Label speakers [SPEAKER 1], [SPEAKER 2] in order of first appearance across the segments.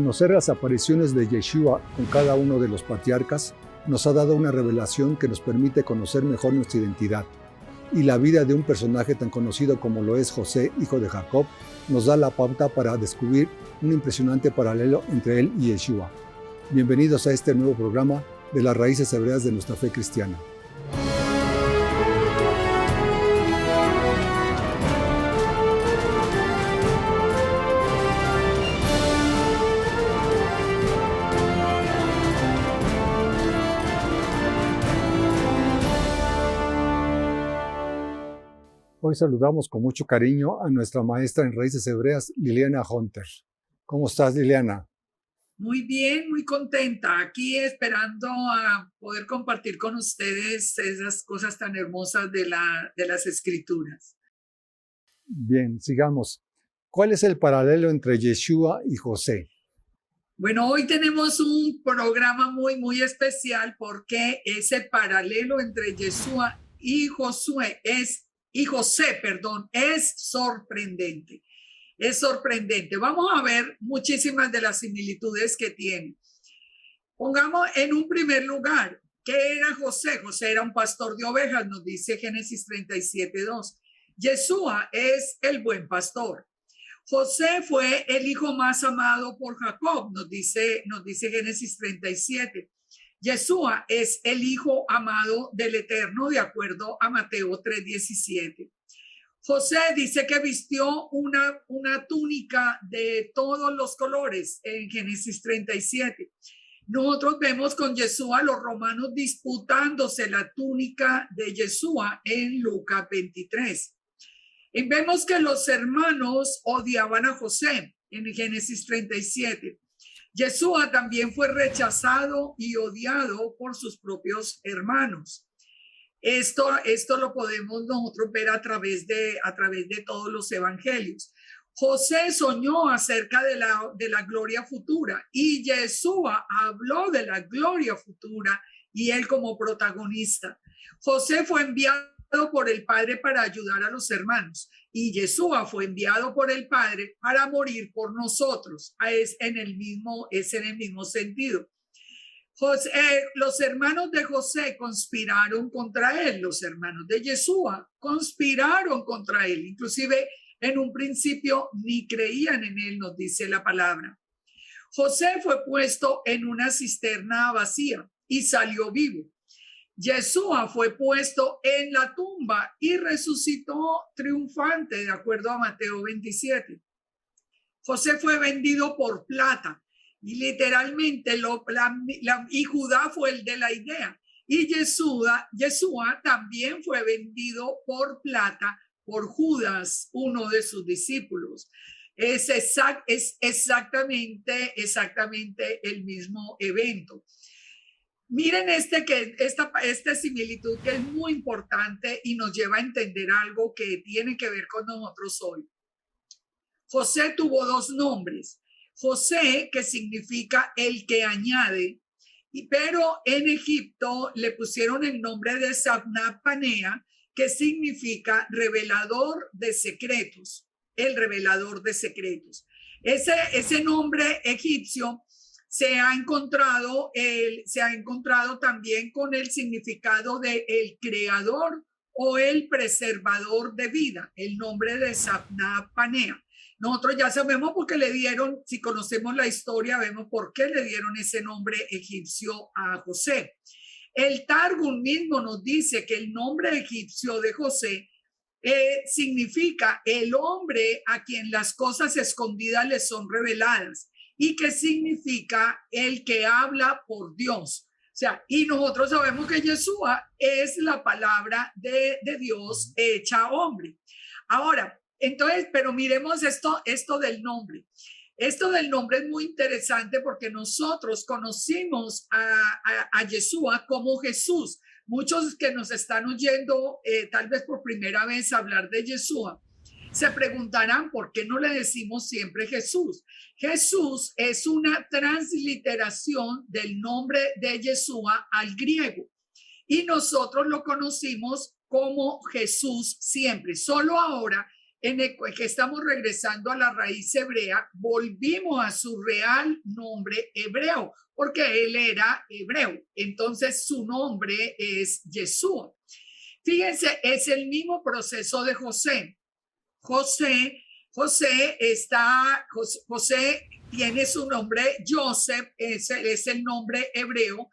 [SPEAKER 1] Conocer las apariciones de Yeshua con cada uno de los patriarcas nos ha dado una revelación que nos permite conocer mejor nuestra identidad. Y la vida de un personaje tan conocido como lo es José, hijo de Jacob, nos da la pauta para descubrir un impresionante paralelo entre él y Yeshua. Bienvenidos a este nuevo programa de las raíces hebreas de nuestra fe cristiana. Hoy saludamos con mucho cariño a nuestra maestra en Raíces Hebreas, Liliana Hunter. ¿Cómo estás, Liliana?
[SPEAKER 2] Muy bien, muy contenta. Aquí esperando a poder compartir con ustedes esas cosas tan hermosas de las Escrituras.
[SPEAKER 1] Bien, sigamos. ¿Cuál es el paralelo entre Yeshua y José?
[SPEAKER 2] Bueno, hoy tenemos un programa muy especial porque ese paralelo entre Yeshua y José es sorprendente. Es sorprendente. Vamos a ver muchísimas de las similitudes que tiene. Pongamos en un primer lugar, ¿qué era José? José era un pastor de ovejas, nos dice Génesis 37:2. Yeshua es el buen pastor. José fue el hijo más amado por Jacob, nos dice Génesis 37. Yeshua es el hijo amado del Eterno, de acuerdo a Mateo 3:17. José dice que vistió una túnica de todos los colores en Génesis 37. Nosotros vemos con Yeshua los romanos disputándose la túnica de Yeshua en Lucas 23. Y vemos que los hermanos odiaban a José en Génesis 37. Yeshua también fue rechazado y odiado por sus propios hermanos. Esto lo podemos nosotros ver a través de todos los evangelios. José soñó acerca de la gloria futura y Yeshua habló de la gloria futura y él como protagonista. José fue enviado por el Padre para ayudar a los hermanos y Yeshua fue enviado por el Padre para morir por nosotros. Es en el mismo sentido. Los hermanos de José conspiraron contra él, los hermanos de Yeshua conspiraron contra él, inclusive en un principio ni creían en él, nos dice la palabra. José fue puesto en una cisterna vacía y salió vivo. Yeshua fue puesto en la tumba y resucitó triunfante, de acuerdo a Mateo 27. José fue vendido por plata. Y literalmente y Judá fue el de la idea. Y Yeshua también fue vendido por plata por Judas, uno de sus discípulos. Es exactamente el mismo evento. Miren esta similitud que es muy importante y nos lleva a entender algo que tiene que ver con nosotros hoy. José tuvo dos nombres. José, que significa el que añade, pero en Egipto le pusieron el nombre de Sabna Panea, que significa revelador de secretos, el revelador de secretos. Ese nombre egipcio se ha encontrado también con el significado de el creador o el preservador de vida, el nombre de Sabna Panea. Nosotros ya sabemos porque le dieron, si conocemos la historia, vemos por qué le dieron ese nombre egipcio a José. El Targum mismo nos dice que el nombre egipcio de José significa el hombre a quien las cosas escondidas le son reveladas y que significa el que habla por Dios. O sea, y nosotros sabemos que Yeshua es la palabra de Dios hecha hombre. Ahora, entonces, pero miremos esto del nombre. Esto del nombre es muy interesante porque nosotros conocimos a Yeshua como Jesús. Muchos que nos están oyendo tal vez por primera vez hablar de Yeshua se preguntarán por qué no le decimos siempre Jesús. Jesús es una transliteración del nombre de Yeshua al griego y nosotros lo conocimos como Jesús siempre. Solo ahora en el que estamos regresando a la raíz hebrea, volvimos a su real nombre hebreo, porque él era hebreo. Entonces su nombre es Yeshua. Fíjense, es el mismo proceso de José. José tiene su nombre Joseph, es el nombre hebreo,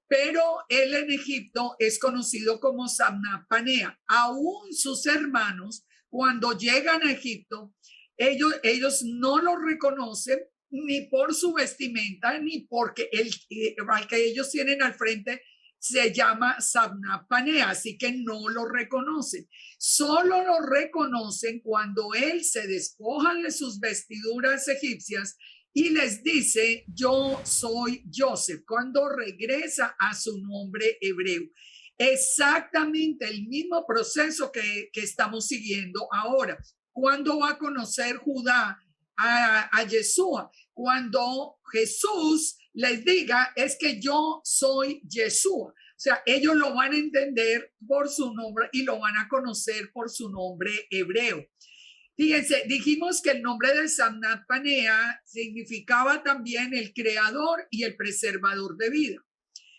[SPEAKER 2] pero él en Egipto es conocido como Sabna Panea. Aún sus hermanos, cuando llegan a Egipto, ellos no lo reconocen ni por su vestimenta, ni porque el que ellos tienen al frente se llama Sabna Panea, así que no lo reconocen. Solo lo reconocen cuando él se despoja de sus vestiduras egipcias y les dice, yo soy Joseph, cuando regresa a su nombre hebreo. Exactamente el mismo proceso que estamos siguiendo ahora. ¿Cuándo va a conocer Judá a Yeshua? Cuando Jesús les diga, es que yo soy Yeshua. O sea, ellos lo van a entender por su nombre y lo van a conocer por su nombre hebreo. Fíjense, dijimos que el nombre de Sabnat Panea significaba también el creador y el preservador de vida.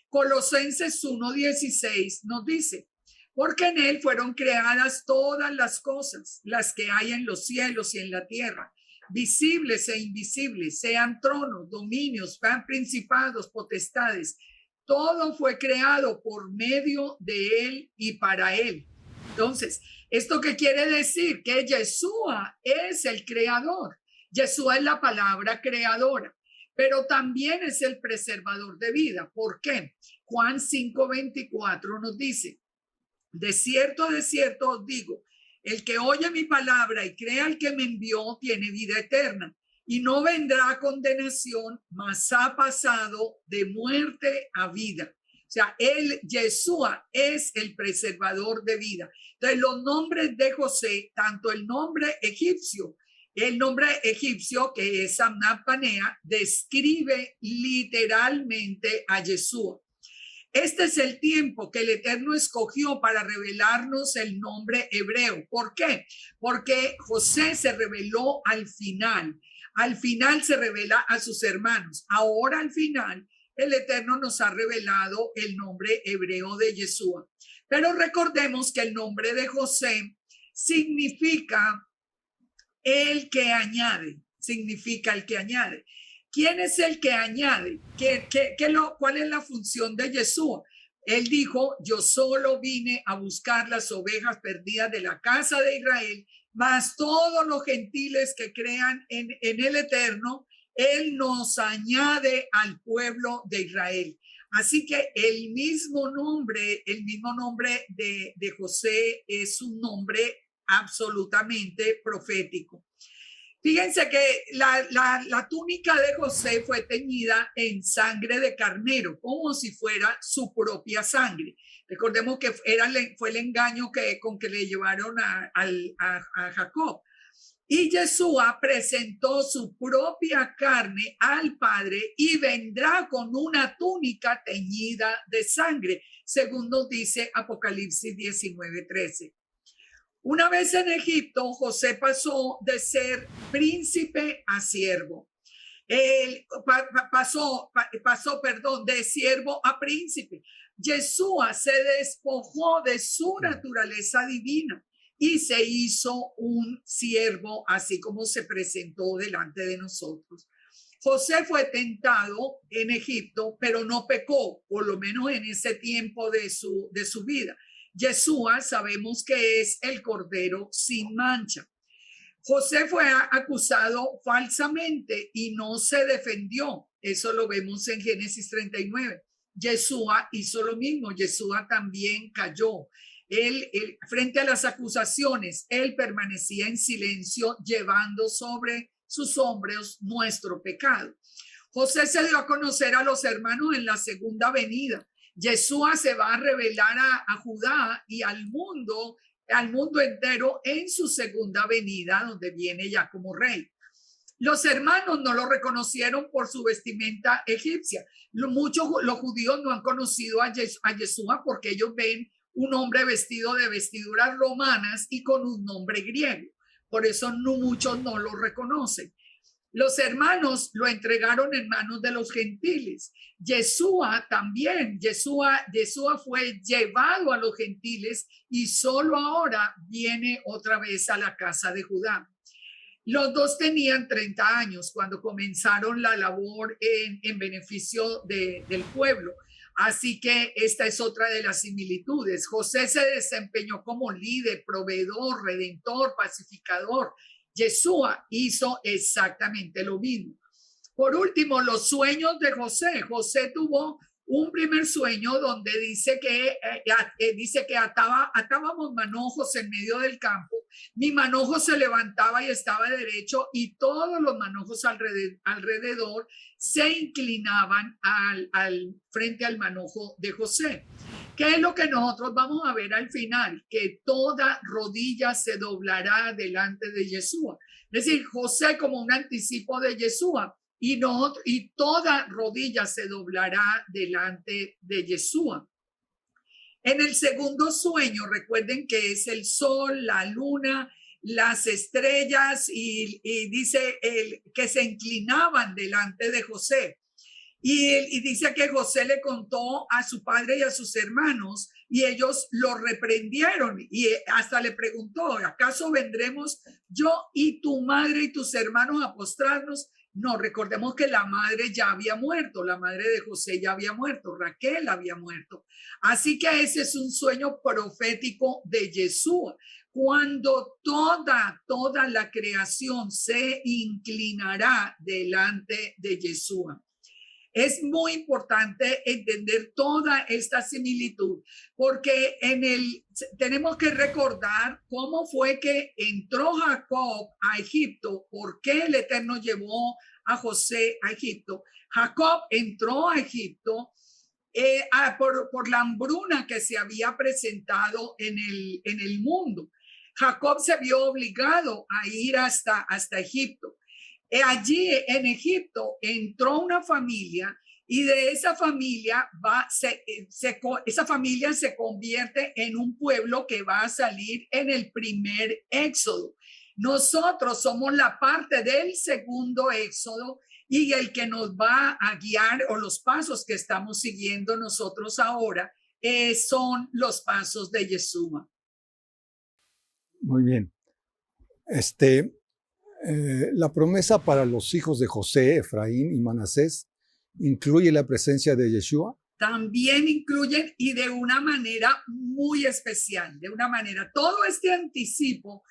[SPEAKER 2] Colosenses 1:16 nos dice, porque en él fueron creadas todas las cosas, las que hay en los cielos y en la tierra, visibles e invisibles, sean tronos, dominios, sean principados, potestades. Todo fue creado por medio de él y para él. Entonces, ¿esto qué quiere decir? Que Yeshua es el creador. Yeshua es la palabra creadora, pero también es el preservador de vida. ¿Por qué? Juan 5:24 nos dice, de cierto os digo, el que oye mi palabra y crea al que me envió tiene vida eterna y no vendrá a condenación, mas ha pasado de muerte a vida. O sea, Yeshua es el preservador de vida. Entonces, los nombres de José, tanto el nombre egipcio que es Sabnat Panea, describe literalmente a Yeshua. Este es el tiempo que el Eterno escogió para revelarnos el nombre hebreo. ¿Por qué? Porque José se reveló al final. Al final se revela a sus hermanos. Ahora al final el Eterno nos ha revelado el nombre hebreo de Yeshua. Pero recordemos que el nombre de José significa el que añade. Significa el que añade. ¿Quién es el que añade? ¿Cuál es la función de Yeshua? Él dijo, yo solo vine a buscar las ovejas perdidas de la casa de Israel, mas todos los gentiles que crean en el Eterno, Él nos añade al pueblo de Israel. Así que el mismo nombre de José es un nombre absolutamente profético. Fíjense que la túnica de José fue teñida en sangre de carnero, como si fuera su propia sangre. Recordemos que fue el engaño con que le llevaron a Jacob. Y Yeshua presentó su propia carne al Padre y vendrá con una túnica teñida de sangre, según nos dice Apocalipsis 19:13. Una vez en Egipto, José pasó de ser príncipe a siervo. Él pasó, de siervo a príncipe. Yeshua se despojó de su naturaleza divina y se hizo un siervo, así como se presentó delante de nosotros. José fue tentado en Egipto, pero no pecó, por lo menos en ese tiempo de su vida. Yeshua sabemos que es el Cordero sin mancha. José fue acusado falsamente y no se defendió. Eso lo vemos en Génesis 39. Yeshua hizo lo mismo. Yeshua también cayó. Él, frente a las acusaciones, él permanecía en silencio, llevando sobre sus hombros nuestro pecado. José se dio a conocer a los hermanos en la segunda venida. Yeshua se va a revelar a Judá y al mundo entero en su segunda venida, donde viene ya como rey. Los hermanos no lo reconocieron por su vestimenta egipcia. Los judíos no han conocido a Yeshua porque ellos ven un hombre vestido de vestiduras romanas y con un nombre griego. por eso no, muchos no lo reconocen. Los hermanos lo entregaron en manos de los gentiles. Yeshua también, Yeshua fue llevado a los gentiles y solo ahora viene otra vez a la casa de Judá. Los dos tenían 30 años cuando comenzaron la labor en beneficio del pueblo. Así que esta es otra de las similitudes. José se desempeñó como líder, proveedor, redentor, pacificador. Yeshua hizo exactamente lo mismo. Por último, los sueños de José. José tuvo un primer sueño donde dice que atábamos manojos en medio del campo. Mi manojo se levantaba y estaba derecho y todos los manojos alrededor se inclinaban frente al manojo de José. ¿Qué es lo que nosotros vamos a ver al final? Que toda rodilla se doblará delante de Yeshua. Es decir, José como un anticipo de Yeshua y toda rodilla se doblará delante de Yeshua. En el segundo sueño, recuerden que es el sol, la luna, las estrellas y dice que se inclinaban delante de José. Y dice que José le contó a su padre y a sus hermanos y ellos lo reprendieron y hasta le preguntó, ¿acaso vendremos yo y tu madre y tus hermanos a postrarnos? No, recordemos que la madre ya había muerto, la madre de José ya había muerto, Raquel había muerto. Así que ese es un sueño profético de Yeshua. Cuando toda la creación se inclinará delante de Yeshua. Es muy importante entender toda esta similitud porque tenemos que recordar cómo fue que entró Jacob a Egipto, por qué el Eterno llevó a José a Egipto. Jacob entró a Egipto por la hambruna que se había presentado en el mundo. Jacob se vio obligado a ir hasta Egipto. Allí en Egipto entró una familia y de esa familia esa familia se convierte en un pueblo que va a salir en el primer éxodo. Nosotros somos la parte del segundo éxodo y el que nos va a guiar o los pasos que estamos siguiendo nosotros ahora son los pasos de Yeshua.
[SPEAKER 1] Muy bien. La promesa para los hijos de José, Efraín y Manasés incluye la presencia de Yeshua.
[SPEAKER 2] También incluyen y de una manera muy especial, de una manera, todo este anticipo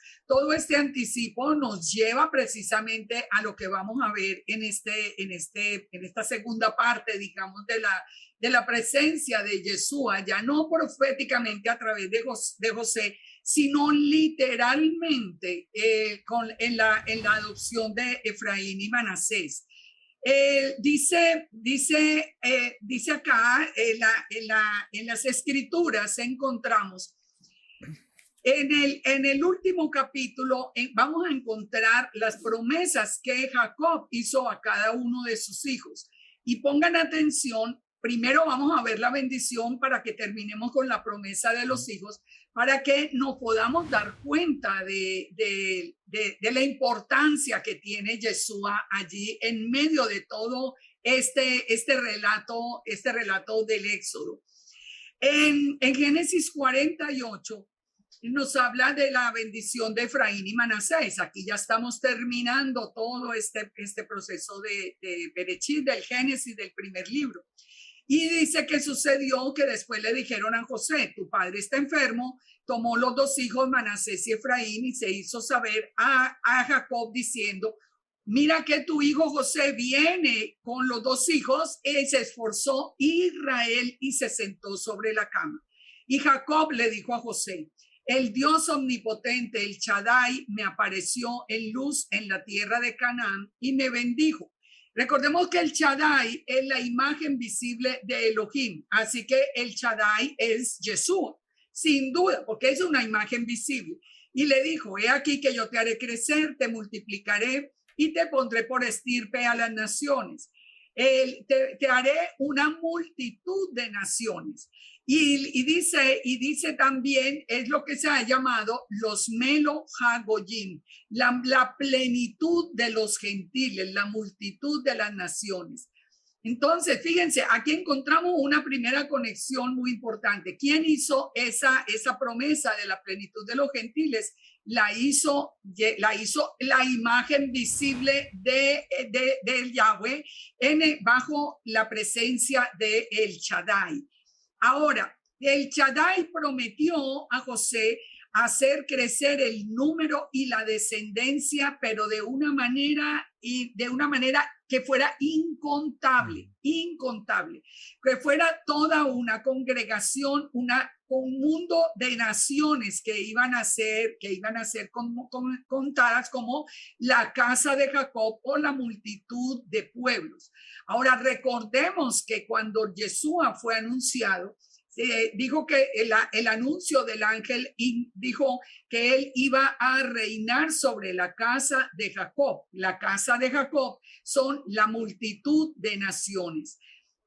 [SPEAKER 2] nos lleva precisamente a lo que vamos a ver en esta segunda parte, digamos, de la presencia de Yeshua, ya no proféticamente a través de José, sino literalmente en la adopción de Efraín y Manasés. Dice acá en las escrituras encontramos en el último capítulo vamos a encontrar las promesas que Jacob hizo a cada uno de sus hijos y pongan atención. Primero vamos a ver la bendición para que terminemos con la promesa de los hijos, para que nos podamos dar cuenta de la importancia que tiene Yeshua allí en medio de todo este relato del Éxodo. En Génesis 48 nos habla de la bendición de Efraín y Manasés. Aquí ya estamos terminando todo este proceso de Berechit, del Génesis, del primer libro. Y dice que sucedió que después le dijeron a José, tu padre está enfermo, tomó los dos hijos, Manasés y Efraín, y se hizo saber a Jacob diciendo, mira que tu hijo José viene con los dos hijos, y se esforzó Israel y se sentó sobre la cama. Y Jacob le dijo a José, el Dios omnipotente, el Shaddai, me apareció en luz en la tierra de Canaán y me bendijo. Recordemos que el Shaddai es la imagen visible de Elohim, así que el Shaddai es Yeshua, sin duda, porque es una imagen visible. Y le dijo, he aquí que yo te haré crecer, te multiplicaré y te pondré por estirpe a las naciones. te haré una multitud de naciones. Y dice también, es lo que se ha llamado los Melo Hagoyim, la plenitud de los gentiles, la multitud de las naciones. Entonces, fíjense, aquí encontramos una primera conexión muy importante. ¿Quién hizo esa promesa de la plenitud de los gentiles? La hizo la imagen visible de Yahweh bajo la presencia de El Shaddai. Ahora, El Shaddai prometió a José hacer crecer el número y la descendencia, pero de una manera que fuera incontable, que fuera toda una congregación, un mundo de naciones que iban a ser contadas como la casa de Jacob o la multitud de pueblos. Ahora recordemos que cuando Yeshua fue anunciado, dijo que el anuncio del ángel dijo que él iba a reinar sobre la casa de Jacob. La casa de Jacob son la multitud de naciones.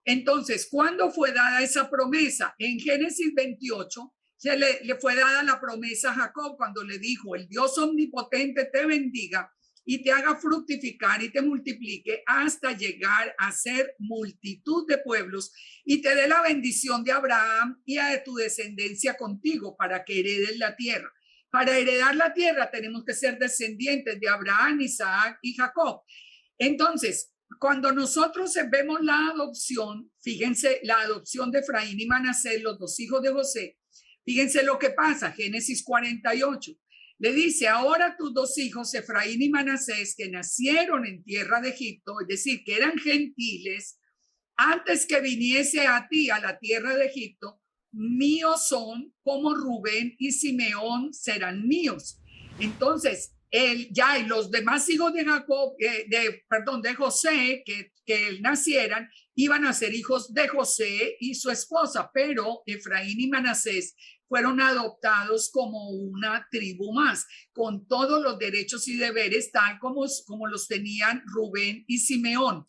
[SPEAKER 2] Entonces, ¿cuándo fue dada esa promesa? En Génesis 28 le fue dada la promesa a Jacob cuando le dijo: el Dios omnipotente te bendiga y te haga fructificar y te multiplique hasta llegar a ser multitud de pueblos, y te dé la bendición de Abraham y a de tu descendencia contigo para que heredes la tierra. Para heredar la tierra tenemos que ser descendientes de Abraham, Isaac y Jacob. Entonces, cuando nosotros vemos la adopción, fíjense, la adopción de Efraín y Manasés, los dos hijos de José, fíjense lo que pasa, Génesis 48. Le dice: ahora tus dos hijos, Efraín y Manasés, que nacieron en tierra de Egipto, es decir, que eran gentiles, antes que viniese a ti a la tierra de Egipto, míos son, como Rubén y Simeón serán míos. Entonces, y los demás hijos de Jacob, de José, que nacieran, iban a ser hijos de José y su esposa, pero Efraín y Manasés fueron adoptados como una tribu más, con todos los derechos y deberes, tal como los tenían Rubén y Simeón.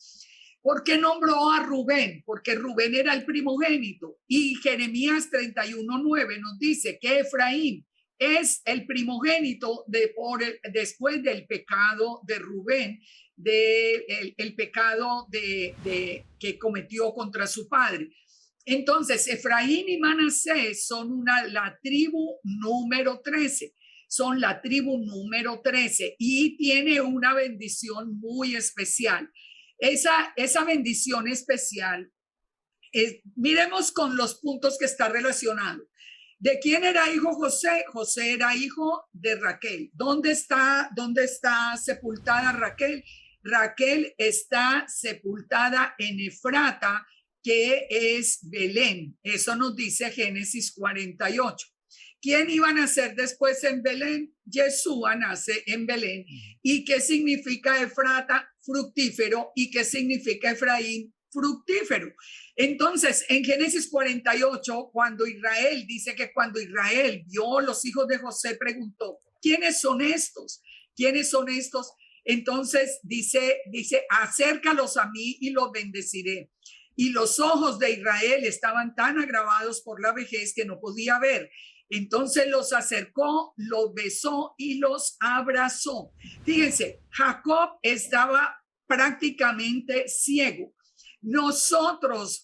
[SPEAKER 2] ¿Por qué nombró a Rubén? Porque Rubén era el primogénito, y Jeremías 31:9 nos dice que Efraín es el primogénito después del pecado de Rubén, el pecado que cometió contra su padre. Entonces, Efraín y Manasés son la tribu número 13. Son la tribu número 13 y tiene una bendición muy especial. Esa bendición especial, miremos con los puntos que está relacionado. ¿De quién era hijo José? José era hijo de Raquel. ¿Dónde está sepultada Raquel? Raquel está sepultada en Efrata, que es Belén. Eso nos dice Génesis 48. ¿Quién iba a nacer después en Belén? Yeshua nace en Belén. ¿Y qué significa Efrata? Fructífero. ¿Y qué significa Efraín? Fructífero. Entonces, en Génesis 48, cuando Israel vio los hijos de José, preguntó: ¿quiénes son estos? ¿Quiénes son estos? Entonces dice, acércalos a mí y los bendeciré. Y los ojos de Israel estaban tan agravados por la vejez que no podía ver. Entonces los acercó, los besó y los abrazó. Fíjense, Jacob estaba prácticamente ciego. Nosotros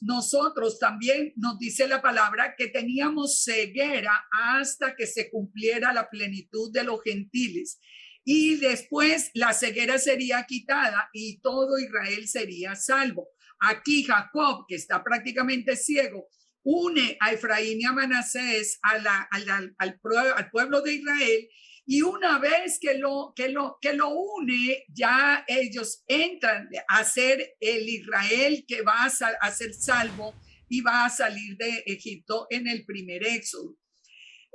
[SPEAKER 2] también nos dice la palabra que teníamos ceguera hasta que se cumpliera la plenitud de los gentiles. Y después la ceguera sería quitada y todo Israel sería salvo. Aquí Jacob, que está prácticamente ciego, une a Efraín y a Manasés al pueblo de Israel, y una vez que lo une, ya ellos entran a ser el Israel que va a ser salvo y va a salir de Egipto en el primer éxodo.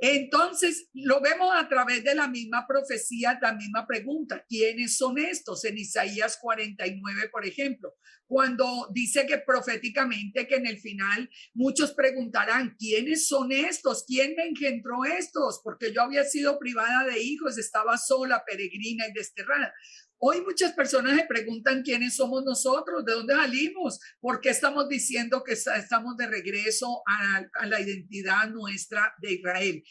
[SPEAKER 2] Entonces, lo vemos a través de la misma profecía, la misma pregunta: ¿quiénes son estos? En Isaías 49, por ejemplo, cuando dice que proféticamente que en el final muchos preguntarán: ¿quiénes son estos? ¿Quién me engendró estos? Porque yo había sido privada de hijos, estaba sola, peregrina y desterrada. Hoy muchas personas se preguntan quiénes somos nosotros, de dónde salimos, por qué estamos diciendo que estamos de regreso a la identidad nuestra de Israel.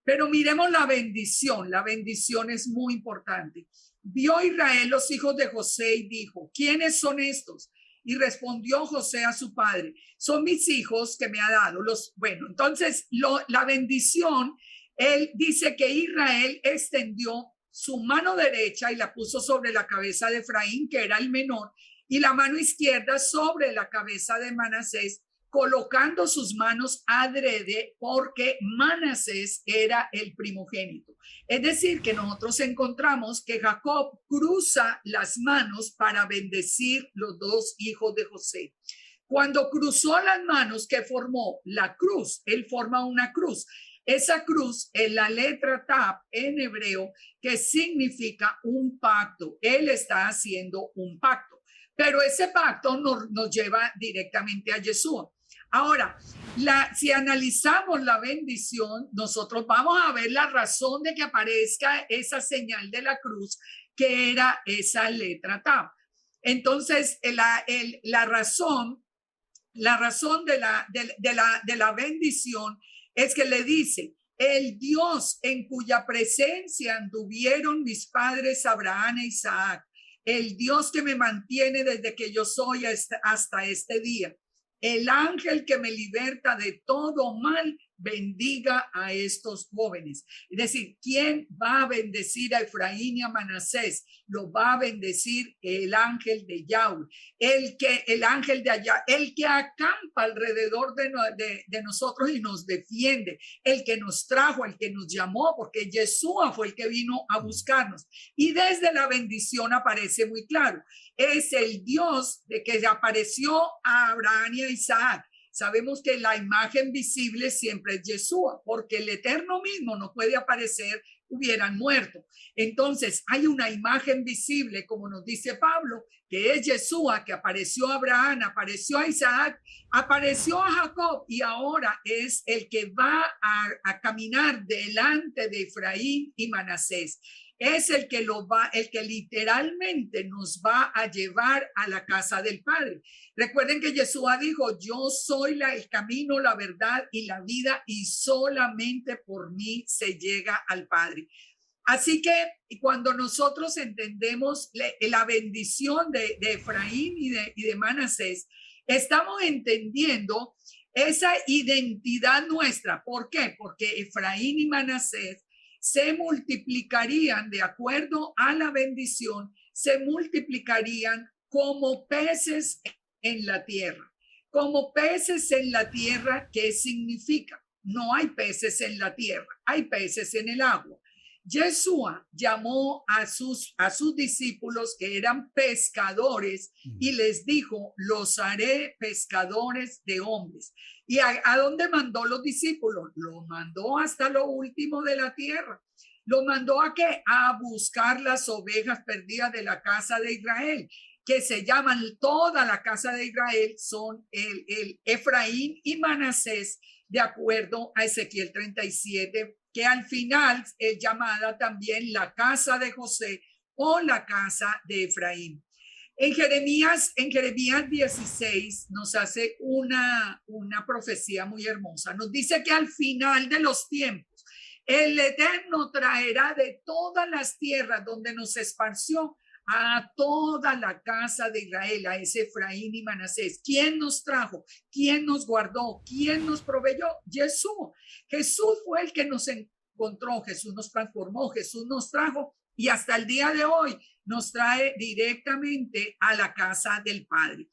[SPEAKER 2] Pero miremos la bendición es muy importante. Vio Israel los hijos de José y dijo, ¿quiénes son estos? Y respondió José a su padre, son mis hijos que me ha dado. Bueno, entonces la bendición, él dice que Israel extendió su mano derecha y la puso sobre la cabeza de Efraín, que era el menor, y la mano izquierda sobre la cabeza de Manasés, colocando sus manos adrede porque Manasés era el primogénito. Es decir, que nosotros encontramos que Jacob cruza las manos para bendecir los dos hijos de José. Cuando cruzó las manos, que formó la cruz, él forma una cruz. Esa cruz es la letra Taf en hebreo, que significa un pacto. Él está haciendo un pacto, pero ese pacto nos lleva directamente a Yeshua. Ahora, si analizamos la bendición, nosotros vamos a ver la razón de que aparezca esa señal de la cruz, que era esa letra Taf. Entonces, la razón de la bendición es que le dice, el Dios en cuya presencia anduvieron mis padres Abraham e Isaac, el Dios que me mantiene desde que yo soy hasta este día, el ángel que me liberta de todo mal, bendiga a estos jóvenes. Es decir, ¿quién va a bendecir a Efraín y a Manasés? Lo va a bendecir el ángel de Yahweh, el ángel de allá, el que acampa alrededor de nosotros y nos defiende, el que nos trajo, el que nos llamó, porque Yeshua fue el que vino a buscarnos. Y desde la bendición aparece muy claro, es el Dios de que apareció a Abraham y a Isaac. Sabemos que la imagen visible siempre es Yeshua, porque el Eterno mismo no puede aparecer, hubieran muerto. Entonces hay una imagen visible, como nos dice Pablo, que es Yeshua, que apareció a Abraham, apareció a Isaac, apareció a Jacob, y ahora es el que va a caminar delante de Efraín y Manasés. Es el que literalmente nos va a llevar a la casa del Padre. Recuerden que Yeshua dijo, yo soy el camino, la verdad y la vida, y solamente por mí se llega al Padre. Así que cuando nosotros entendemos la bendición de Efraín y de Manasés, estamos entendiendo esa identidad nuestra. ¿Por qué? Porque Efraín y Manasés se multiplicarían de acuerdo a la bendición, se multiplicarían como peces en la tierra. Como peces en la tierra, ¿qué significa? No hay peces en la tierra, hay peces en el agua. Yeshua llamó a sus discípulos que eran pescadores y les dijo, los haré pescadores de hombres. ¿Y a dónde mandó los discípulos? Los mandó hasta lo último de la tierra. ¿Los mandó a qué? A buscar las ovejas perdidas de la casa de Israel, que se llaman toda la casa de Israel, son el Efraín y Manasés, de acuerdo a Ezequiel 37, que al final es llamada también la casa de José o la casa de Efraín. En Jeremías 16 nos hace una profecía muy hermosa. Nos dice que al final de los tiempos, el Eterno traerá de todas las tierras donde nos esparció a toda la casa de Israel, a ese Efraín y Manasés. ¿Quién nos trajo? ¿Quién nos guardó? ¿Quién nos proveyó? Jesús. Jesús fue el que nos encontró, Jesús nos transformó, Jesús nos trajo y hasta el día de hoy nos trae directamente a la casa del Padre.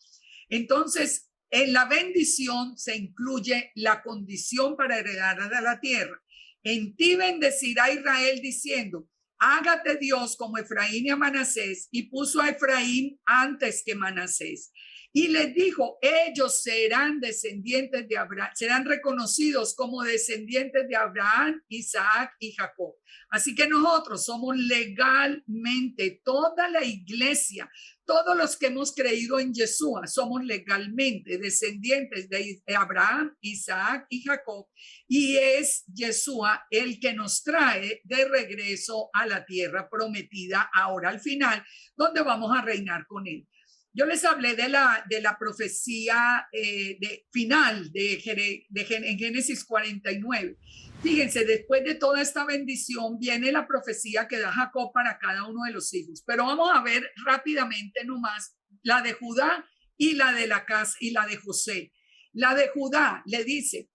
[SPEAKER 2] Entonces, en la bendición se incluye la condición para heredar a la tierra. En ti bendecirá Israel diciendo, hágate Dios como Efraín y a Manasés, y puso a Efraín antes que Manasés. Y les dijo, ellos serán descendientes de Abraham, serán reconocidos como descendientes de Abraham, Isaac y Jacob. Así que nosotros somos legalmente, toda la iglesia, todos los que hemos creído en Yeshua, somos legalmente descendientes de Abraham, Isaac y Jacob. Y es Yeshua el que nos trae de regreso a la tierra prometida ahora al final, donde vamos a reinar con él. Yo les hablé de la profecía final en Génesis 49. Fíjense, después de toda esta bendición viene la profecía que da Jacob para cada uno de los hijos. Pero vamos a ver rápidamente nomás la de Judá y la de la casa y la de José. La de Judá le dice,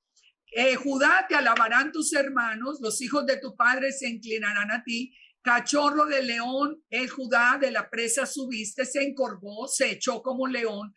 [SPEAKER 2] Judá, te alabarán tus hermanos, los hijos de tu padre se inclinarán a ti. Cachorro de león, el Judá, de la presa subiste, se encorvó, se echó como león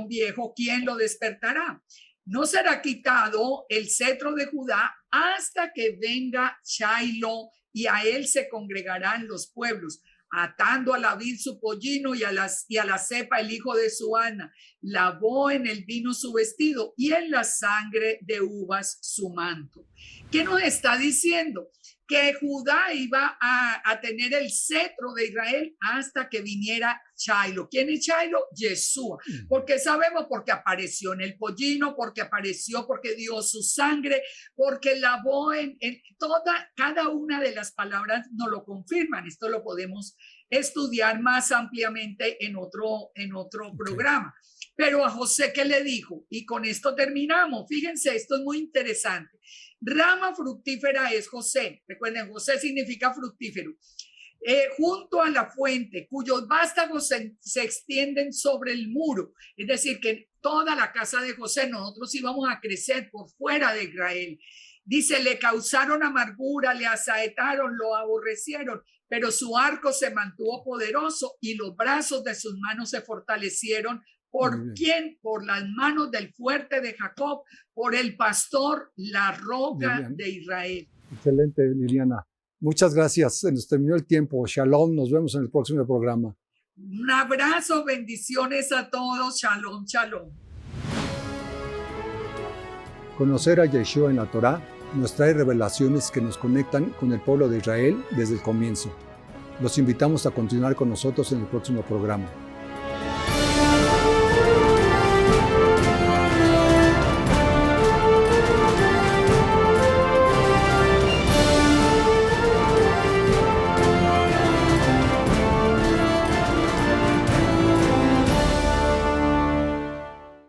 [SPEAKER 2] viejo, ¿quién lo despertará? No será quitado el cetro de Judá hasta que venga Shiloh, y a él se congregarán los pueblos, atando a la vid su pollino y a la cepa el hijo de su ana, lavó en el vino su vestido y en la sangre de uvas su manto. ¿Qué nos está diciendo? Que Judá iba a tener el cetro de Israel hasta que viniera Shiloh. ¿Quién es Shiloh? Yeshua. Porque sabemos, porque apareció en el pollino, porque dio su sangre, porque lavó en cada una de las palabras nos lo confirman. Esto lo podemos estudiar más ampliamente en otro programa. Pero a José, ¿qué le dijo? Y con esto terminamos. Fíjense, esto es muy interesante. Rama fructífera es José. Recuerden, José significa fructífero. Junto a la fuente, cuyos vástagos se extienden sobre el muro. Es decir, que toda la casa de José, nosotros íbamos a crecer por fuera de Israel. Dice, le causaron amargura, le asaetaron, lo aborrecieron, pero su arco se mantuvo poderoso y los brazos de sus manos se fortalecieron. ¿Por quién? Por las manos del fuerte de Jacob, por el pastor, la roca de Israel.
[SPEAKER 1] Excelente, Liliana. Muchas gracias. Se nos terminó el tiempo. Shalom. Nos vemos en el próximo programa.
[SPEAKER 2] Un abrazo, bendiciones a todos. Shalom, shalom.
[SPEAKER 1] Conocer a Yeshua en la Torá nos trae revelaciones que nos conectan con el pueblo de Israel desde el comienzo. Los invitamos a continuar con nosotros en el próximo programa.